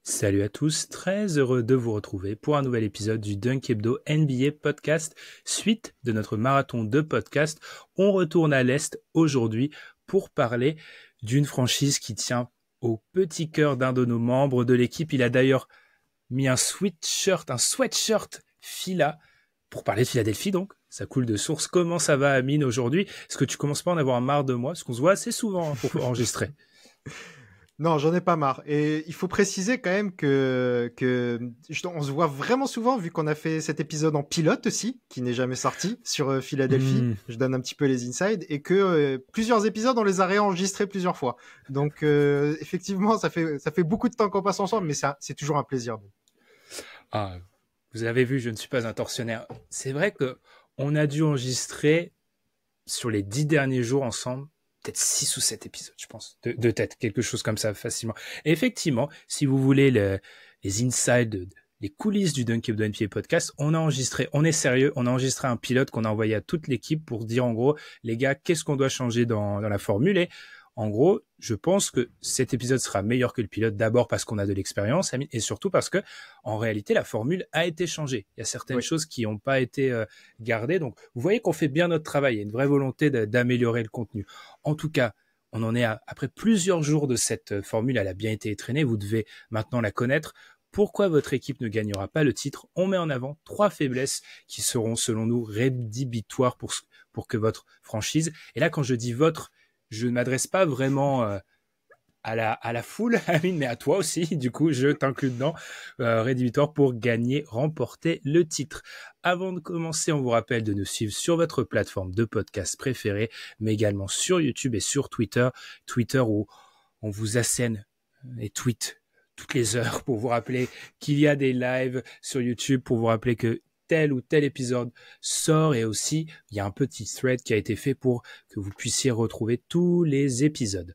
Salut à tous, très heureux de vous retrouver pour un nouvel épisode du Dunk Hebdo NBA Podcast. Suite de notre marathon de podcast, on retourne à l'Est aujourd'hui pour parler d'une franchise qui tient au petit cœur d'un de nos membres de l'équipe. Il a d'ailleurs mis un sweatshirt Fila pour parler de Philadelphie donc. Ça coule de source. Comment ça va, Amine, aujourd'hui? Est-ce que tu commences pas à en avoir marre de moi? Parce qu'on se voit assez souvent pour enregistrer. Non, j'en ai pas marre. Et il faut préciser quand même on se voit vraiment souvent vu qu'on a fait cet épisode en pilote aussi, qui n'est jamais sorti sur Philadelphie. Je donne un petit peu les insides et que plusieurs épisodes on les a réenregistrés plusieurs fois. Donc effectivement, ça fait beaucoup de temps qu'on passe ensemble, mais c'est toujours un plaisir. Ah, vous avez vu, je ne suis pas un tortionnaire. C'est vrai que on a dû enregistrer sur les 10 derniers jours ensemble peut-être 6 ou 7 épisodes, je pense, de tête, quelque chose comme ça, facilement. Et effectivement, si vous voulez les insides, les coulisses du Dunk Hebdo NBA Podcast, on a enregistré, on est sérieux, on a enregistré un pilote qu'on a envoyé à toute l'équipe pour dire en gros, les gars, qu'est-ce qu'on doit changer dans la formule. Et en gros, je pense que cet épisode sera meilleur que le pilote, d'abord parce qu'on a de l'expérience, et surtout parce que, en réalité, la formule a été changée. Il y a certaines choses qui n'ont pas été gardées. Donc, vous voyez qu'on fait bien notre travail. Il y a une vraie volonté d'améliorer le contenu. En tout cas, on en est après plusieurs jours de cette formule. Elle a bien été étraînée. Vous devez maintenant la connaître. Pourquoi votre équipe ne gagnera pas le titre? On met en avant 3 faiblesses qui seront, selon nous, rédhibitoires pour que votre franchise, et là, quand je dis votre, je ne m'adresse pas vraiment à la foule, Amine, mais à toi aussi. Du coup, je t'inclus dedans. Rédhibitoire pour gagner, remporter le titre. Avant de commencer, on vous rappelle de nous suivre sur votre plateforme de podcast préférée, mais également sur YouTube et sur Twitter. Twitter où on vous assène et tweet toutes les heures pour vous rappeler qu'il y a des lives sur YouTube, pour vous rappeler que tel ou tel épisode sort, et aussi il y a un petit thread qui a été fait pour que vous puissiez retrouver tous les épisodes.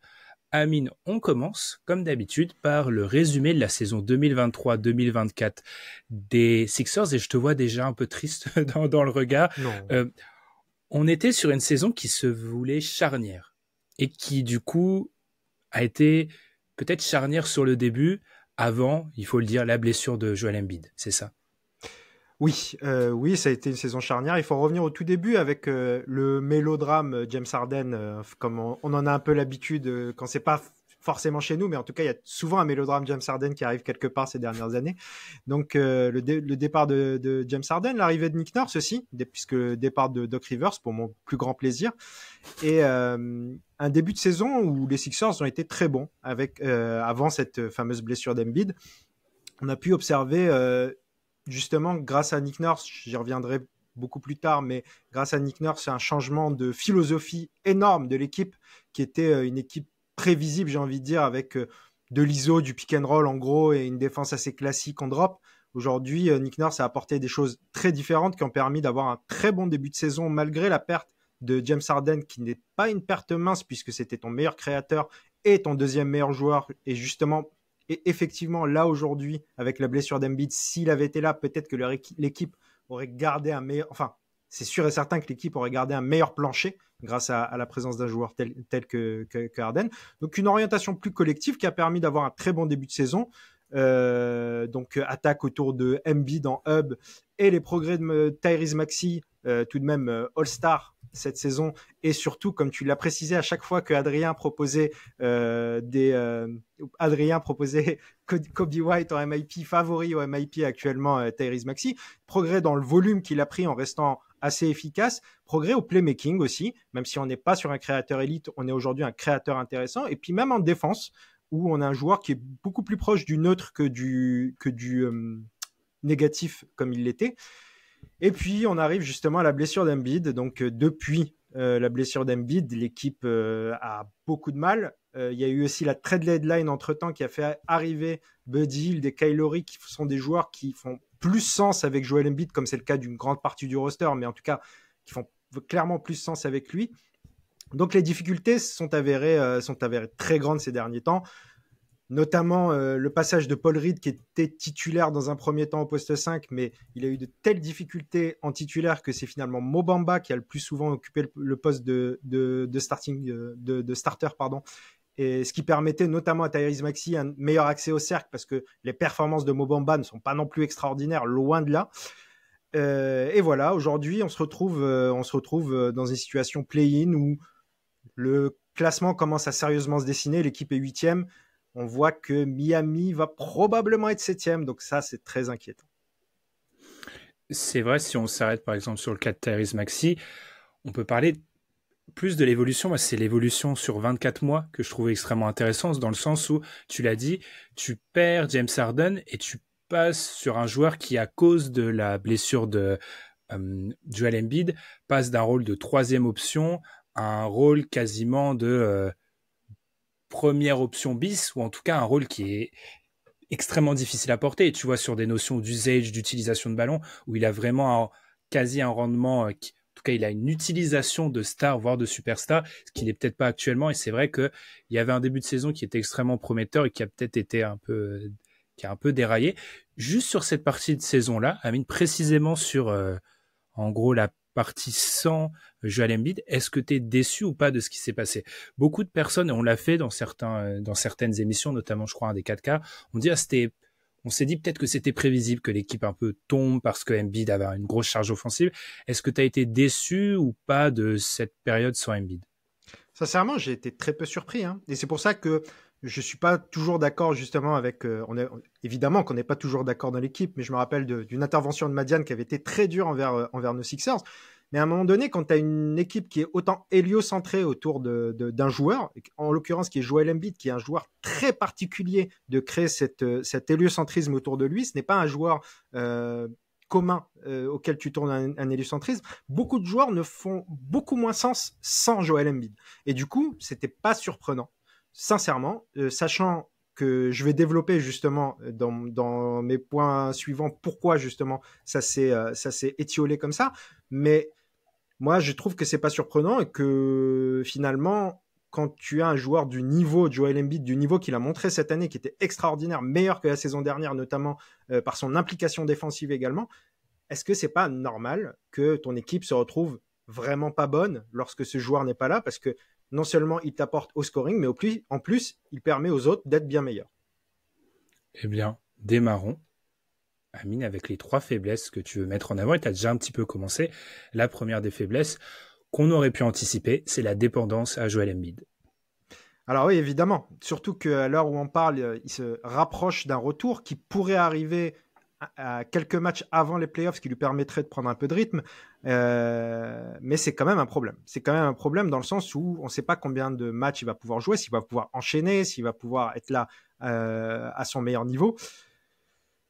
Amine, on commence comme d'habitude par le résumé de la saison 2023-2024 des Sixers, et je te vois déjà un peu triste dans le regard. On était sur une saison qui se voulait charnière et qui du coup a été peut-être charnière sur le début, avant, il faut le dire, la blessure de Joel Embiid, c'est ça? Oui, ça a été une saison charnière. Il faut revenir au tout début avec le mélodrame James Harden, comme on en a un peu l'habitude quand c'est pas forcément chez nous, mais en tout cas, il y a souvent un mélodrame James Harden qui arrive quelque part ces dernières années. Donc, le départ de James Harden, l'arrivée de Nick Nurse aussi, puisque le départ de Doc Rivers, pour mon plus grand plaisir, et un début de saison où les Sixers ont été très bons avec avant cette fameuse blessure d'Embiid. On a pu observer justement, grâce à Nick Nurse, j'y reviendrai beaucoup plus tard, mais grâce à Nick Nurse, c'est un changement de philosophie énorme de l'équipe, qui était une équipe prévisible, j'ai envie de dire, avec de l'ISO, du pick and roll en gros, et une défense assez classique en drop. Aujourd'hui, Nick Nurse a apporté des choses très différentes qui ont permis d'avoir un très bon début de saison, malgré la perte de James Harden, qui n'est pas une perte mince, puisque c'était ton meilleur créateur et ton deuxième meilleur joueur, et justement, et effectivement, là, aujourd'hui, avec la blessure d'Embiid, s'il avait été là, peut-être que l'équipe aurait gardé un meilleur... Enfin, c'est sûr et certain que l'équipe aurait gardé un meilleur plancher grâce à la présence d'un joueur tel que Harden. Donc, une orientation plus collective qui a permis d'avoir un très bon début de saison. Donc, attaque autour de Embiid en hub et les progrès de Tyrese Maxey, tout de même All-Star cette saison, et surtout, comme tu l'as précisé, à chaque fois que Adrien proposait Kobe White en MIP, favori au MIP actuellement, Tyrese Maxey, progrès dans le volume qu'il a pris en restant assez efficace, progrès au playmaking aussi, même si on n'est pas sur un créateur élite, on est aujourd'hui un créateur intéressant, et puis même en défense, où on a un joueur qui est beaucoup plus proche du neutre que du négatif comme il l'était. Et puis, on arrive justement à la blessure d'Embiid. Donc, depuis la blessure d'Embiid, l'équipe a beaucoup de mal. Il y a eu aussi la trade deadline entre-temps qui a fait arriver Buddy Hield et Kyle Lowry, qui sont des joueurs qui font plus sens avec Joel Embiid, comme c'est le cas d'une grande partie du roster, mais en tout cas, qui font clairement plus sens avec lui. Donc, les difficultés sont avérées très grandes ces derniers temps. Notamment le passage de Paul Reed qui était titulaire dans un premier temps au poste 5, mais il a eu de telles difficultés en titulaire que c'est finalement Mo Bamba qui a le plus souvent occupé le poste de starter, et ce qui permettait notamment à Tyrese Maxey un meilleur accès au cercle parce que les performances de Mo Bamba ne sont pas non plus extraordinaires, loin de là. Et voilà, aujourd'hui, on se retrouve dans une situation play-in où le classement commence à sérieusement se dessiner. L'équipe est 8e. On voit que Miami va probablement être 7e. Donc ça, c'est très inquiétant. C'est vrai, si on s'arrête par exemple sur le cas de Tyrese Maxey, on peut parler plus de l'évolution. Moi, c'est l'évolution sur 24 mois que je trouve extrêmement intéressante, dans le sens où, tu l'as dit, tu perds James Harden et tu passes sur un joueur qui, à cause de la blessure de Joel Embiid, passe d'un rôle de 3e option à un rôle quasiment de première option bis, ou en tout cas un rôle qui est extrêmement difficile à porter. Et tu vois, sur des notions d'usage, d'utilisation de ballon, où il a vraiment quasi un rendement, en tout cas, il a une utilisation de star, voire de superstar, ce qu'il n'est peut-être pas actuellement. Et c'est vrai qu'il y avait un début de saison qui était extrêmement prometteur et qui a peut-être été qui a un peu déraillé. Juste sur cette partie de saison-là, Amine, précisément sur, en gros, la partie sans Joel Embiid, est-ce que tu es déçu ou pas de ce qui s'est passé? Beaucoup de personnes, et on l'a fait dans certaines émissions, notamment, je crois, un des 4K, on s'est dit peut-être que c'était prévisible que l'équipe un peu tombe parce que Embiid avait une grosse charge offensive. Est-ce que tu as été déçu ou pas de cette période sans Embiid? Sincèrement, j'ai été très peu surpris. Et c'est pour ça que je ne suis pas toujours d'accord justement avec... évidemment qu'on n'est pas toujours d'accord dans l'équipe, mais je me rappelle d'une intervention de Madiane qui avait été très dure envers nos Sixers. Mais à un moment donné, quand tu as une équipe qui est autant héliocentrée autour d'un joueur, en l'occurrence qui est Joel Embiid, qui est un joueur très particulier de créer cet héliocentrisme autour de lui, ce n'est pas un joueur commun auquel tu tournes un héliocentrisme. Beaucoup de joueurs ne font beaucoup moins sens sans Joel Embiid. Et du coup, c'était pas surprenant, sincèrement, sachant que je vais développer justement dans mes points suivants pourquoi justement ça s'est étiolé comme ça. Mais moi, je trouve que c'est pas surprenant et que finalement, quand tu as un joueur du niveau de Joel Embiid, du niveau qu'il a montré cette année, qui était extraordinaire, meilleur que la saison dernière, notamment par son implication défensive également, est-ce que c'est pas normal que ton équipe se retrouve vraiment pas bonne lorsque ce joueur n'est pas là? Parce que non seulement il t'apporte au scoring, mais en plus, il permet aux autres d'être bien meilleurs. Eh bien, démarrons, Amine, avec les 3 faiblesses que tu veux mettre en avant, et tu as déjà un petit peu commencé. La première des faiblesses qu'on aurait pu anticiper, c'est la dépendance à Joel Embiid. Alors oui, évidemment. Surtout qu'à l'heure où on parle, il se rapproche d'un retour qui pourrait arriver à quelques matchs avant les playoffs, ce qui lui permettrait de prendre un peu de rythme. Mais c'est quand même un problème. C'est quand même un problème dans le sens où on ne sait pas combien de matchs il va pouvoir jouer, s'il va pouvoir enchaîner, s'il va pouvoir être là à son meilleur niveau.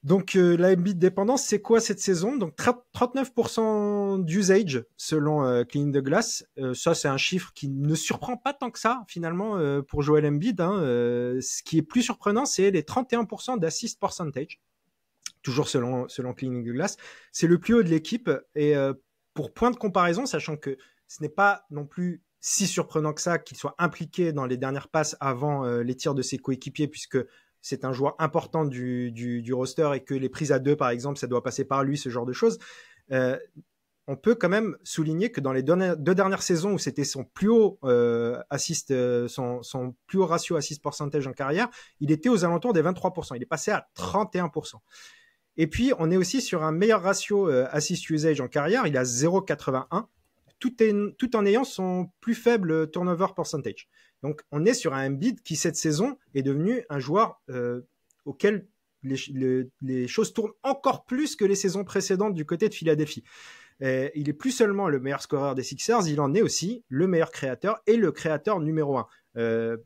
Donc la Embiid dépendance, c'est quoi cette saison? Donc 39% d'usage selon Clean the Glass. Ça, c'est un chiffre qui ne surprend pas tant que ça finalement pour Joel Embiid. Ce qui est plus surprenant, c'est les 31% d'assist percentage. Toujours selon Clean the Glass. C'est le plus haut de l'équipe. Et pour point de comparaison, sachant que ce n'est pas non plus si surprenant que ça qu'il soit impliqué dans les dernières passes avant les tirs de ses coéquipiers, puisque c'est un joueur important du roster et que les prises à 2, par exemple, ça doit passer par lui, ce genre de choses. On peut quand même souligner que dans les 2 dernières saisons où c'était son plus haut son plus haut ratio assist percentage en carrière, il était aux alentours des 23%. Il est passé à 31%. Et puis, on est aussi sur un meilleur ratio assist usage en carrière. Il a 0,81, tout en ayant son plus faible turnover percentage. Donc, on est sur un Embiid qui, cette saison, est devenu un joueur auquel les choses tournent encore plus que les saisons précédentes du côté de Philadelphie. Il est plus seulement le meilleur scoreur des Sixers, il en est aussi le meilleur créateur et le créateur numéro 1.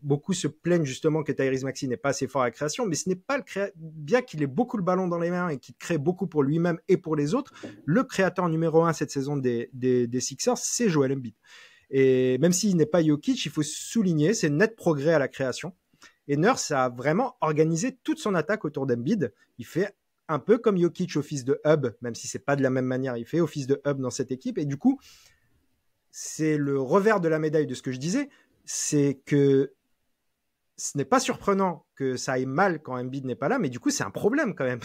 Beaucoup se plaignent justement que Tyrese Maxey n'est pas assez fort à la création, mais ce n'est pas bien qu'il ait beaucoup le ballon dans les mains et qu'il crée beaucoup pour lui-même et pour les autres, le créateur numéro 1 cette saison des Sixers, c'est Joel Embiid. Et même s'il n'est pas Jokic, il faut souligner ses nets progrès à la création. Et Nurse a vraiment organisé toute son attaque autour d'Embiid. Il fait un peu comme Jokic office de hub, même si c'est pas de la même manière, il fait office de hub dans cette équipe. Et du coup, c'est le revers de la médaille de ce que je disais, c'est que ce n'est pas surprenant que ça aille mal quand Embiid n'est pas là, mais du coup, c'est un problème quand même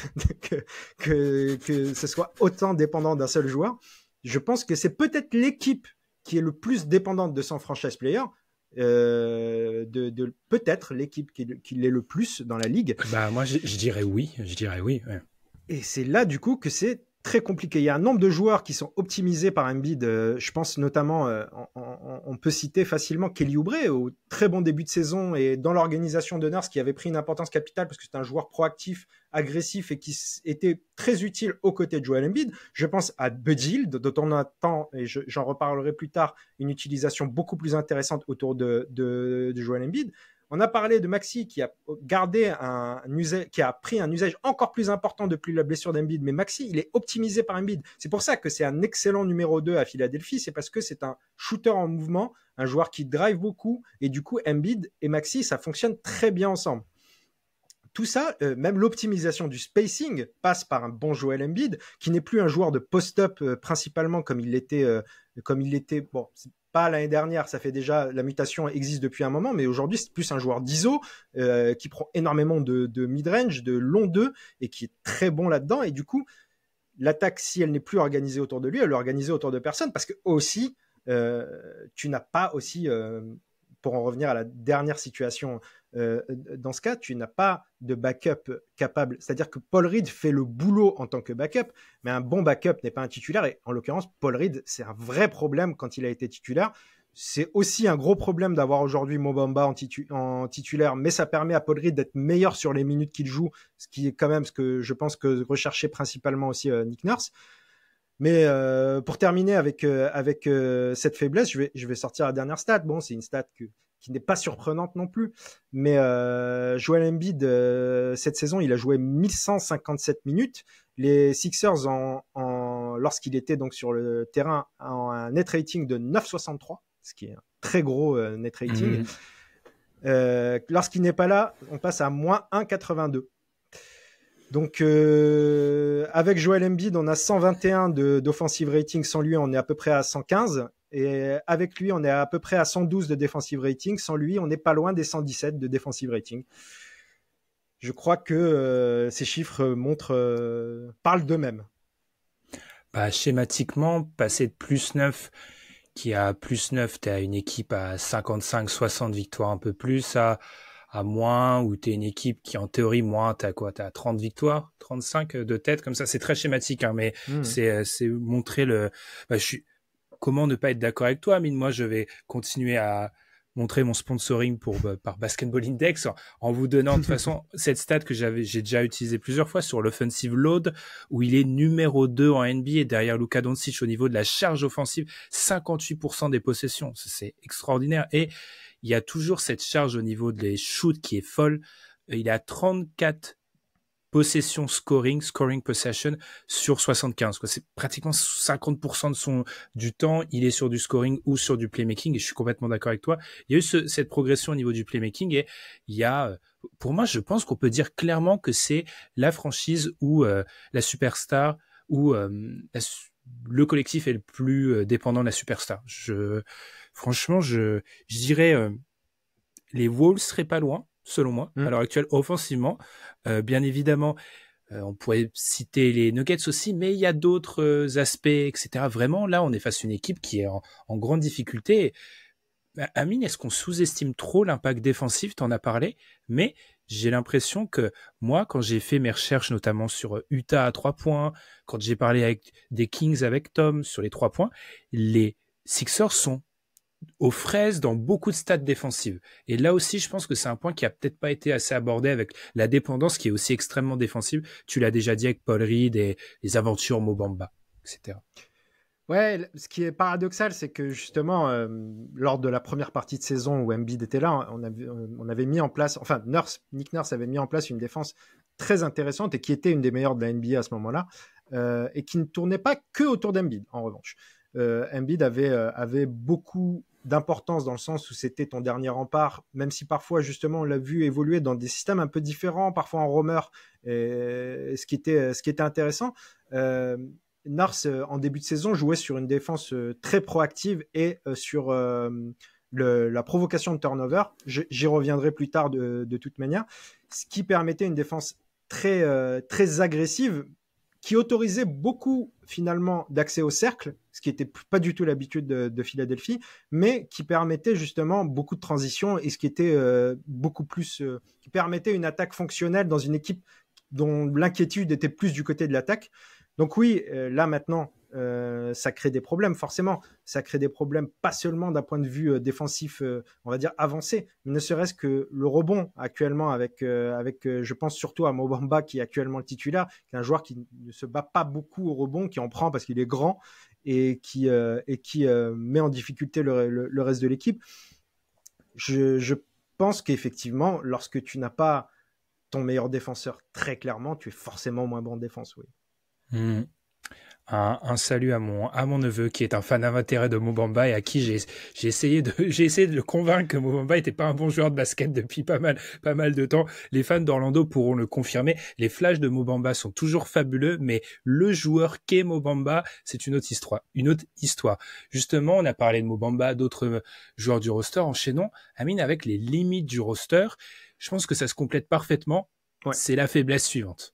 que ce soit autant dépendant d'un seul joueur. Je pense que c'est peut-être l'équipe qui est le plus dépendante de son franchise player. de peut-être l'équipe qui l'est le plus dans la ligue. Bah moi je dirais oui, ouais. Et c'est là du coup que c'est très compliqué. Il y a un nombre de joueurs qui sont optimisés par Embiid. Je pense notamment, on peut citer facilement Kelly Oubre au très bon début de saison et dans l'organisation de Nurse qui avait pris une importance capitale parce que c'est un joueur proactif, agressif et qui était très utile aux côtés de Joel Embiid. Je pense à Buddy Hield, dont on attend, et j'en reparlerai plus tard, une utilisation beaucoup plus intéressante autour de Joel Embiid. On a parlé de Maxey qui a gardé qui a pris un usage encore plus important depuis la blessure d'Embiid. Mais Maxey, il est optimisé par Embiid. C'est pour ça que c'est un excellent numéro 2 à Philadelphie. C'est parce que c'est un shooter en mouvement, un joueur qui drive beaucoup. Et du coup, Embiid et Maxey, ça fonctionne très bien ensemble. Tout ça, même l'optimisation du spacing passe par un bon Joel Embiid, qui n'est plus un joueur de post-up principalement comme il l'était. Bon, c'est pas l'année dernière, ça fait déjà, la mutation existe depuis un moment, mais aujourd'hui c'est plus un joueur d'ISO qui prend énormément de mid-range, de long 2 et qui est très bon là-dedans. Et du coup, l'attaque, si elle n'est plus organisée autour de lui, elle est organisée autour de personne parce que aussi, tu n'as pas aussi, pour en revenir à la dernière situation, dans ce cas, tu n'as pas de backup capable. C'est-à-dire que Paul Reed fait le boulot en tant que backup, mais un bon backup n'est pas un titulaire. Et en l'occurrence, Paul Reed, c'est un vrai problème quand il a été titulaire. C'est aussi un gros problème d'avoir aujourd'hui Mo Bamba en titulaire, mais ça permet à Paul Reed d'être meilleur sur les minutes qu'il joue, ce qui est quand même ce que je pense que recherchait principalement aussi Nick Nurse. Mais pour terminer avec cette faiblesse, je vais sortir la dernière stat. Bon, c'est une stat qui n'est pas surprenante non plus. Mais Joel Embiid, cette saison, il a joué 1157 minutes. Les Sixers, lorsqu'il était donc sur le terrain, en un net rating de 9,63, ce qui est un très gros net rating. Lorsqu'il n'est pas là, on passe à moins 1,82. Donc, avec Joel Embiid, on a 121 d'offensive rating. Sans lui, on est à peu près à 115. Et avec lui, on est à peu près à 112 de defensive rating. Sans lui, on n'est pas loin des 117 de defensive rating. Je crois que ces chiffres parlent d'eux-mêmes. Bah, schématiquement, passer de plus 9, qui a plus 9, tu as une équipe à 55-60 victoires un peu plus, à moins, où tu es une équipe qui, en théorie, moins, tu as 30 victoires, 35 de tête, comme ça. C'est très schématique, hein, mais c'est montrer le... Bah, comment ne pas être d'accord avec toi, Amine? Moi, je vais continuer à montrer mon sponsoring par Basketball Index en vous donnant, de toute façon, cette stat que j'ai déjà utilisée plusieurs fois sur l'offensive load, où il est numéro 2 en NBA derrière Luka Doncic au niveau de la charge offensive, 58% des possessions. C'est extraordinaire. Et il y a toujours cette charge au niveau des shoots qui est folle. Il est à 34 possession scoring possession sur 75, quoi. C'est pratiquement 50% du temps, il est sur du scoring ou sur du playmaking, et je suis complètement d'accord avec toi. Il y a eu cette progression au niveau du playmaking, et il y a, pour moi, je pense qu'on peut dire clairement que c'est la franchise où la superstar, où le collectif est le plus dépendant de la superstar. Franchement, je dirais les Wolves seraient pas loin, selon moi, à l'heure actuelle, offensivement. Bien évidemment, on pourrait citer les Nuggets aussi, mais il y a d'autres aspects, etc. Vraiment, là, on est face à une équipe qui est en grande difficulté. Amine, est-ce qu'on sous-estime trop l'impact défensif? T'en as parlé, mais j'ai l'impression que moi, quand j'ai fait mes recherches, notamment sur Utah à 3 points, quand j'ai parlé avec des Kings avec Tom sur les 3 points, les Sixers sont aux fraises dans beaucoup de stats défensives. Et là aussi, je pense que c'est un point qui a peut-être pas été assez abordé avec la dépendance qui est aussi extrêmement défensive. Tu l'as déjà dit avec Paul Reed et les aventures Mo Bamba, etc. Ouais, ce qui est paradoxal, c'est que justement, lors de la première partie de saison où Embiid était là, on avait mis en place, enfin, Nick Nurse avait mis en place une défense très intéressante et qui était une des meilleures de la NBA à ce moment-là, et qui ne tournait pas que autour d'Embiid, en revanche. Embiid avait beaucoup d'importance dans le sens où c'était ton dernier rempart, même si parfois justement on l'a vu évoluer dans des systèmes un peu différents, parfois en roamer, ce qui était intéressant. Nurse en début de saison jouait sur une défense très proactive et sur la provocation de turnover. J'y reviendrai plus tard de toute manière, ce qui permettait une défense très agressive, qui autorisait beaucoup finalement d'accès au cercle, ce qui n'était pas du tout l'habitude de Philadelphie, mais qui permettait justement beaucoup de transitions et ce qui était beaucoup plus, qui permettait une attaque fonctionnelle dans une équipe dont l'inquiétude était plus du côté de l'attaque. Donc oui, là maintenant, ça crée des problèmes, forcément. Ça crée des problèmes pas seulement d'un point de vue défensif, on va dire avancé, mais ne serait-ce que le rebond actuellement avec je pense surtout à Mo Bamba qui est actuellement le titulaire, qui est un joueur qui ne se bat pas beaucoup au rebond, qui en prend parce qu'il est grand et qui met en difficulté le reste de l'équipe. Je pense qu'effectivement, lorsque tu n'as pas ton meilleur défenseur très clairement, tu es forcément moins bon en défense, oui. Mmh. Un salut à mon neveu qui est un fan invétéré de Mo Bamba et à qui j'ai essayé de le convaincre que Mo Bamba était pas un bon joueur de basket depuis pas mal de temps. Les fans d'Orlando pourront le confirmer. Les flashs de Mo Bamba sont toujours fabuleux, mais le joueur qu'est Mo Bamba, c'est une autre histoire. Justement, on a parlé de Mo Bamba, d'autres joueurs du roster. Enchaînons, Amine, avec les limites du roster. Je pense que ça se complète parfaitement. Ouais. C'est la faiblesse suivante.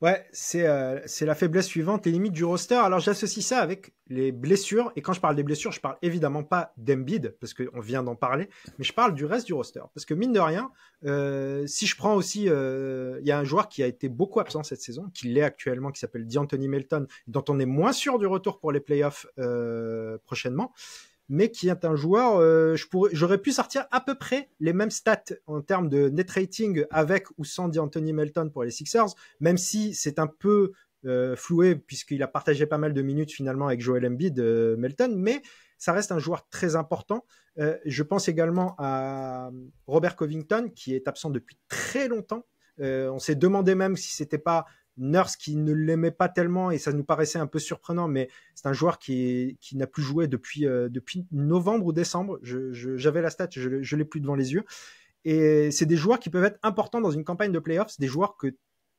Ouais, c'est la faiblesse suivante, les limites du roster. Alors j'associe ça avec les blessures, et quand je parle des blessures, je parle évidemment pas d'Embiid, parce qu'on vient d'en parler, mais je parle du reste du roster. Parce que mine de rien, si je prends aussi, il y a un joueur qui a été beaucoup absent cette saison, qui l'est actuellement, qui s'appelle D'Anthony Melton, dont on est moins sûr du retour pour les playoffs prochainement, mais qui est un joueur, j'aurais pu sortir à peu près les mêmes stats en termes de net rating avec ou sans D'Anthony Melton pour les Sixers, même si c'est un peu floué puisqu'il a partagé pas mal de minutes finalement avec Joel Embiid, Melton, mais ça reste un joueur très important. Je pense également à Robert Covington qui est absent depuis très longtemps. On s'est demandé même si c'était pas Nurse qui ne l'aimait pas tellement et ça nous paraissait un peu surprenant, mais c'est un joueur qui n'a plus joué depuis novembre ou décembre. J'avais la stat, je l'ai plus devant les yeux. Et c'est des joueurs qui peuvent être importants dans une campagne de playoffs. C'est des joueurs que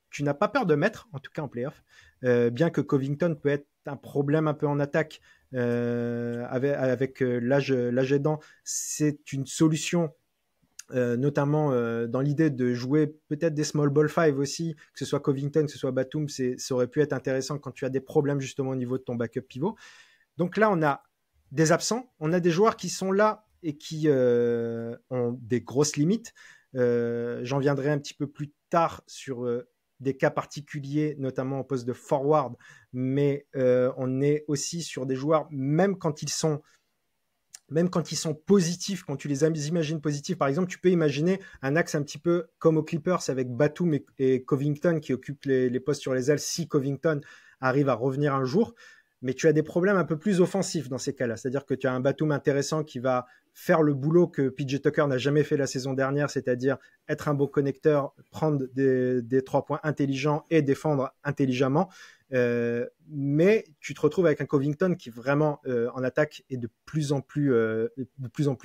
tu n'as pas peur de mettre, en tout cas en playoffs. Bien que Covington peut être un problème un peu en attaque avec l'âge aidant, c'est une solution. Notamment dans l'idée de jouer peut-être des small ball 5 aussi, que ce soit Covington, que ce soit Batum, ça aurait pu être intéressant quand tu as des problèmes justement au niveau de ton backup pivot. Donc là, on a des absents, on a des joueurs qui sont là et qui ont des grosses limites. J'en viendrai un petit peu plus tard sur des cas particuliers, notamment au poste de forward, mais on est aussi sur des joueurs, même quand ils sont positifs, quand tu les imagines positifs, par exemple, tu peux imaginer un axe un petit peu comme aux Clippers avec Batum et Covington qui occupent les postes sur les ailes si Covington arrive à revenir un jour. Mais tu as des problèmes un peu plus offensifs dans ces cas-là. C'est-à-dire que tu as un Batum intéressant qui va faire le boulot que PJ Tucker n'a jamais fait la saison dernière, c'est-à-dire être un beau connecteur, prendre des 3 points intelligents et défendre intelligemment. Mais tu te retrouves avec un Covington qui vraiment en attaque est de plus en plus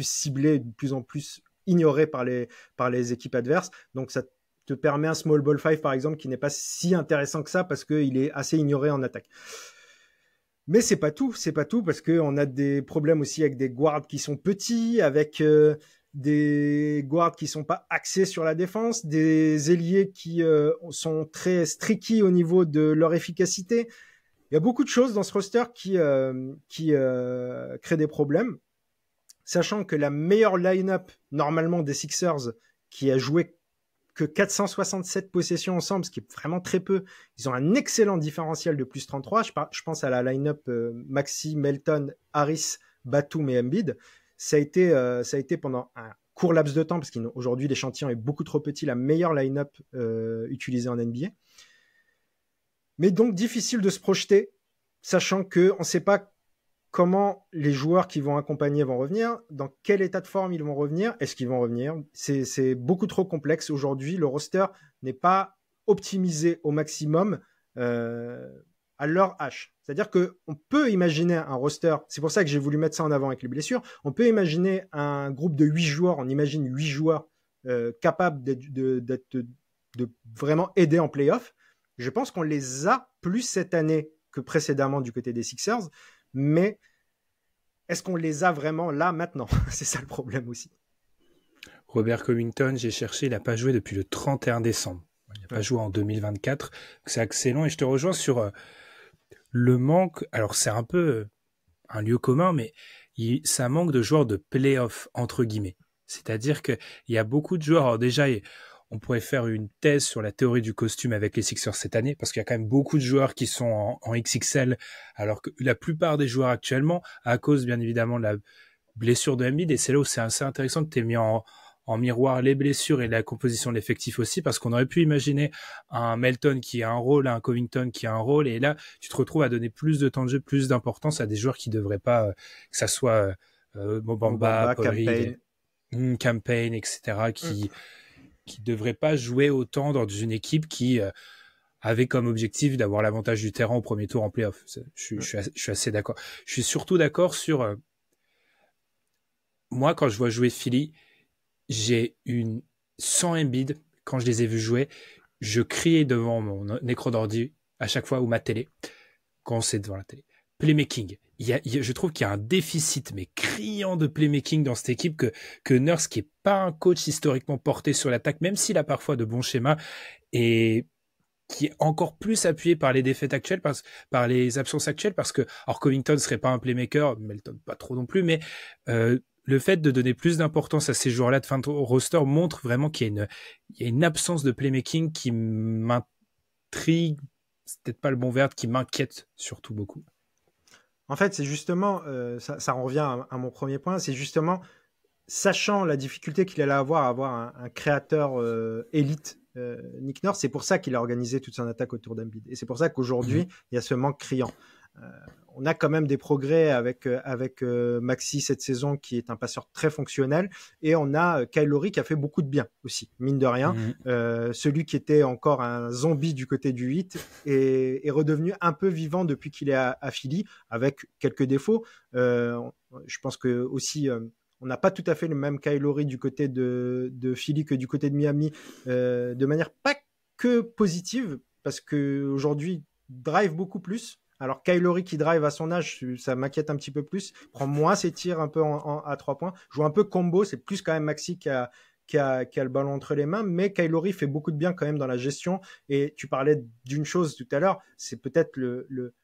ciblé, de plus en plus ignoré par les équipes adverses. Donc ça te permet un small ball 5 par exemple qui n'est pas si intéressant que ça parce qu'il est assez ignoré en attaque. Mais c'est pas tout parce qu'on a des problèmes aussi avec des guards qui sont petits, avec des guards qui sont pas axés sur la défense, des ailiers qui sont très streaky au niveau de leur efficacité. Il y a beaucoup de choses dans ce roster qui créent des problèmes, sachant que la meilleure line-up normalement des Sixers qui a joué que 467 possessions ensemble, ce qui est vraiment très peu. Ils ont un excellent différentiel de plus 33. Je pense à la line-up Maxey, Melton, Harris, Batum et Embiid. Ça a été pendant un court laps de temps, parce qu'aujourd'hui l'échantillon est beaucoup trop petit, la meilleure line-up utilisée en NBA. Mais donc difficile de se projeter, sachant qu'on ne sait pas comment les joueurs qui vont accompagner vont revenir, dans quel état de forme ils vont revenir, est-ce qu'ils vont revenir. C'est beaucoup trop complexe. Aujourd'hui, le roster n'est pas optimisé au maximum à leur H. C'est-à-dire qu'on peut imaginer un roster, c'est pour ça que j'ai voulu mettre ça en avant avec les blessures, on peut imaginer un groupe de 8 joueurs, on imagine 8 joueurs capables de vraiment aider en playoff. Je pense qu'on les a plus cette année que précédemment du côté des Sixers, mais est-ce qu'on les a vraiment là maintenant? C'est ça le problème aussi. Robert Covington, j'ai cherché, il n'a pas joué depuis le 31 décembre. Il n'a pas joué en 2024. C'est excellent et je te rejoins sur le manque, alors c'est un peu un lieu commun, mais ça manque de joueurs de play-off, entre guillemets. C'est-à-dire qu'il y a beaucoup de joueurs, alors déjà, on pourrait faire une thèse sur la théorie du costume avec les Sixers cette année, parce qu'il y a quand même beaucoup de joueurs qui sont en XXL, alors que la plupart des joueurs actuellement, à cause bien évidemment de la blessure de Embiid, et c'est là où c'est assez intéressant que tu aies mis en miroir les blessures et la composition de l'effectif aussi, parce qu'on aurait pu imaginer un Melton qui a un rôle, un Covington qui a un rôle, et là, tu te retrouves à donner plus de temps de jeu, plus d'importance à des joueurs qui devraient pas, que ça soit Mobamba, Paul Reed, Campaign, etc., qui devraient pas jouer autant dans une équipe qui avait comme objectif d'avoir l'avantage du terrain au premier tour en playoff. Je suis assez d'accord. Je suis surtout d'accord sur moi, quand je vois jouer Philly, j'ai sans Embiid, quand je les ai vus jouer, je criais devant mon écran d'ordi à chaque fois ou ma télé, quand c'est devant la télé. Playmaking. Je trouve qu'il y a un déficit, mais criant de playmaking dans cette équipe que Nurse, qui est pas un coach historiquement porté sur l'attaque, même s'il a parfois de bons schémas, et qui est encore plus appuyé par les défaites actuelles, par les absences actuelles, parce que, alors Covington serait pas un playmaker, Melton pas trop non plus, mais le fait de donner plus d'importance à ces joueurs-là de fin de roster montre vraiment qu'il y a une absence de playmaking qui m'intrigue, c'est peut-être pas le bon verbe, qui m'inquiète surtout beaucoup. En fait, c'est justement, ça revient à mon premier point, c'est justement, sachant la difficulté qu'il allait avoir à avoir un créateur élite, Nick Nurse, c'est pour ça qu'il a organisé toute son attaque autour d'Embiid. Et c'est pour ça qu'aujourd'hui, il y a ce manque criant. On a quand même des progrès avec Maxi cette saison, qui est un passeur très fonctionnel, et on a Kyle Lowry qui a fait beaucoup de bien aussi, mine de rien. Celui qui était encore un zombie du côté du 8 est redevenu un peu vivant depuis qu'il est à Philly, avec quelques défauts. Je pense que aussi on n'a pas tout à fait le même Kyle Lowry du côté de Philly que du côté de Miami, de manière pas que positive, parce qu'aujourd'hui drive beaucoup plus. Alors Kyle Lowry qui drive à son âge, ça m'inquiète un petit peu plus. Prend moins ses tirs un peu à 3 points. Joue un peu combo, c'est plus quand même Maxi qui a le ballon entre les mains. Mais Kyle Lowry fait beaucoup de bien quand même dans la gestion. Et tu parlais d'une chose tout à l'heure, c'est peut-être le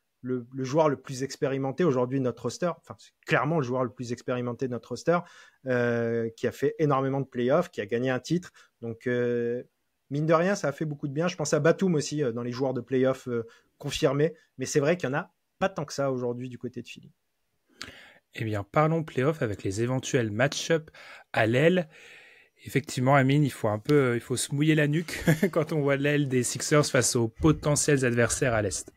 joueur le plus expérimenté aujourd'hui de notre roster. Enfin, c'est clairement le joueur le plus expérimenté de notre roster, qui a fait énormément de playoffs, qui a gagné un titre. Donc, mine de rien, ça a fait beaucoup de bien. Je pense à Batum aussi, dans les joueurs de playoffs confirmés. Mais c'est vrai qu'il n'y en a pas tant que ça aujourd'hui du côté de Philly. Eh bien, parlons playoffs avec les éventuels match-up à l'aile. Effectivement, Amine, il faut se mouiller la nuque quand on voit l'aile des Sixers face aux potentiels adversaires à l'Est.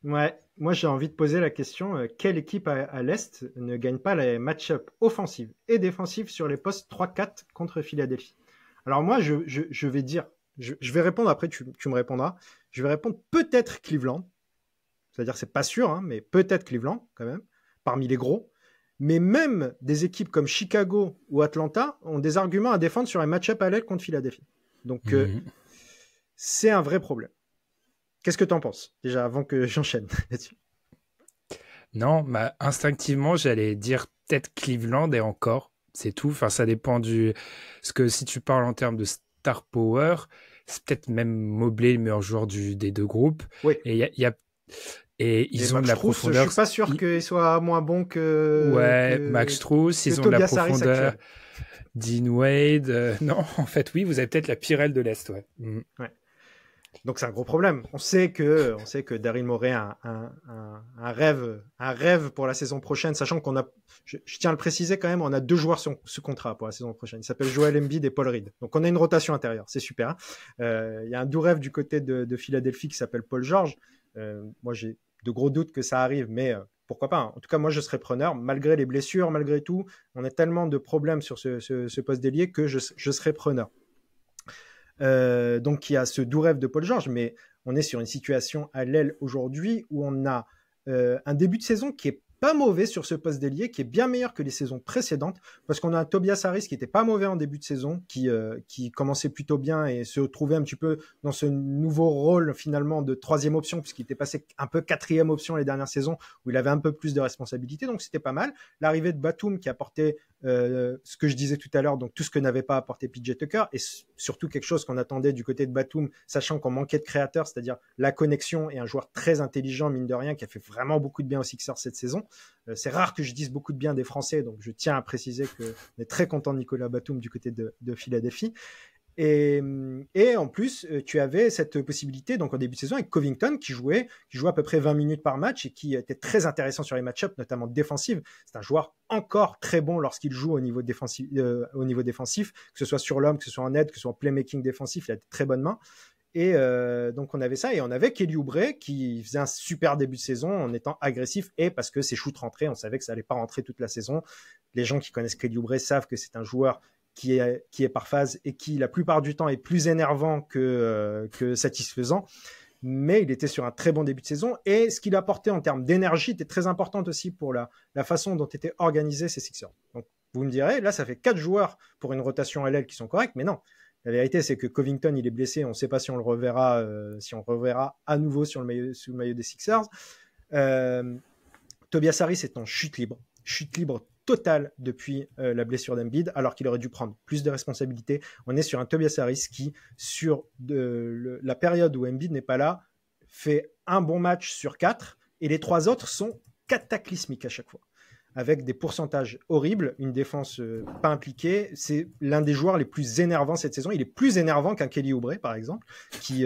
Ouais, moi j'ai envie de poser la question, quelle équipe à l'Est ne gagne pas les match-up offensives et défensives sur les postes 3-4 contre Philadelphie? Alors moi, je vais dire, je vais répondre, après tu me répondras, je vais répondre peut-être Cleveland, c'est-à-dire c'est pas sûr, hein, mais peut-être Cleveland quand même, parmi les gros, mais même des équipes comme Chicago ou Atlanta ont des arguments à défendre sur un match-up à l'aile contre Philadelphie. Donc c'est un vrai problème. Qu'est-ce que tu en penses, déjà, avant que j'enchaîne là-dessus? Non, instinctivement, j'allais dire peut-être Cleveland, et encore, c'est tout. Enfin, ça dépend parce que si tu parles en termes de star power, c'est peut-être même Mobley le meilleur joueur des deux groupes. Oui. Et ils ont de la profondeur. Je suis pas sûr qu'il soit moins bon que... Ouais, Max Strus, ils ont de la profondeur. Dean Wade, non, en fait, oui, vous avez peut-être la pire aile de l'Est, ouais. Ouais. Donc c'est un gros problème. On sait que Daryl Morey a un rêve pour la saison prochaine, sachant qu'on a, je tiens à le préciser quand même, on a 2 joueurs sur ce contrat pour la saison prochaine. Ils s'appellent Joel Embiid et Paul Reed. Donc on a une rotation intérieure, c'est super. Il y a un doux rêve du côté de Philadelphie qui s'appelle Paul George. Moi j'ai de gros doutes que ça arrive, mais pourquoi pas. En tout cas, moi je serais preneur, malgré les blessures, malgré tout. On a tellement de problèmes sur ce poste d'ailier que je serais preneur. Donc il y a ce doux rêve de Paul George, mais on est sur une situation à l'aile aujourd'hui où on a un début de saison qui est pas mauvais sur ce poste d'ailier, qui est bien meilleur que les saisons précédentes, parce qu'on a un Tobias Harris qui était pas mauvais en début de saison, qui commençait plutôt bien et se trouvait un petit peu dans ce nouveau rôle finalement de 3e option, puisqu'il était passé un peu 4e option les dernières saisons, où il avait un peu plus de responsabilités, donc c'était pas mal. L'arrivée de Batum qui apportait ce que je disais tout à l'heure, donc tout ce que n'avait pas apporté PJ Tucker, et surtout quelque chose qu'on attendait du côté de Batum, sachant qu'on manquait de créateurs, c'est-à-dire la connexion, et un joueur très intelligent, mine de rien, qui a fait vraiment beaucoup de bien aux Sixers cette saison. C'est rare que je dise beaucoup de bien des Français, donc je tiens à préciser qu'on est très content de Nicolas Batum du côté de Philadelphie. Et en plus, tu avais cette possibilité, donc en début de saison, avec Covington qui jouait à peu près 20 minutes par match et qui était très intéressant sur les match-ups, notamment défensifs. C'est un joueur encore très bon lorsqu'il joue au niveau défensif, que ce soit sur l'homme, que ce soit en aide, que ce soit en playmaking défensif, il a de très bonnes mains. Et donc on avait ça, et on avait Kelly Oubre qui faisait un super début de saison en étant agressif, et parce que ses shoots rentraient, on savait que ça allait pas rentrer toute la saison. Les gens qui connaissent Kelly Oubre savent que c'est un joueur qui est par phase et qui la plupart du temps est plus énervant que satisfaisant, mais il était sur un très bon début de saison, et ce qu'il apportait en termes d'énergie était très important aussi pour la façon dont étaient organisés ces Sixers. Donc vous me direz, là ça fait 4 joueurs pour une rotation LL qui sont corrects, mais non. La vérité, c'est que Covington, il est blessé. On ne sait pas si on le reverra, à nouveau sous le maillot des Sixers. Tobias Harris est en chute libre totale depuis la blessure d'Embiid, alors qu'il aurait dû prendre plus de responsabilités. On est sur un Tobias Harris qui, sur la période où Embiid n'est pas là, fait un bon match sur 4, et les 3 autres sont cataclysmiques à chaque fois, avec des pourcentages horribles, une défense pas impliquée. C'est l'un des joueurs les plus énervants cette saison. Il est plus énervant qu'un Kelly Oubre, par exemple, ce qui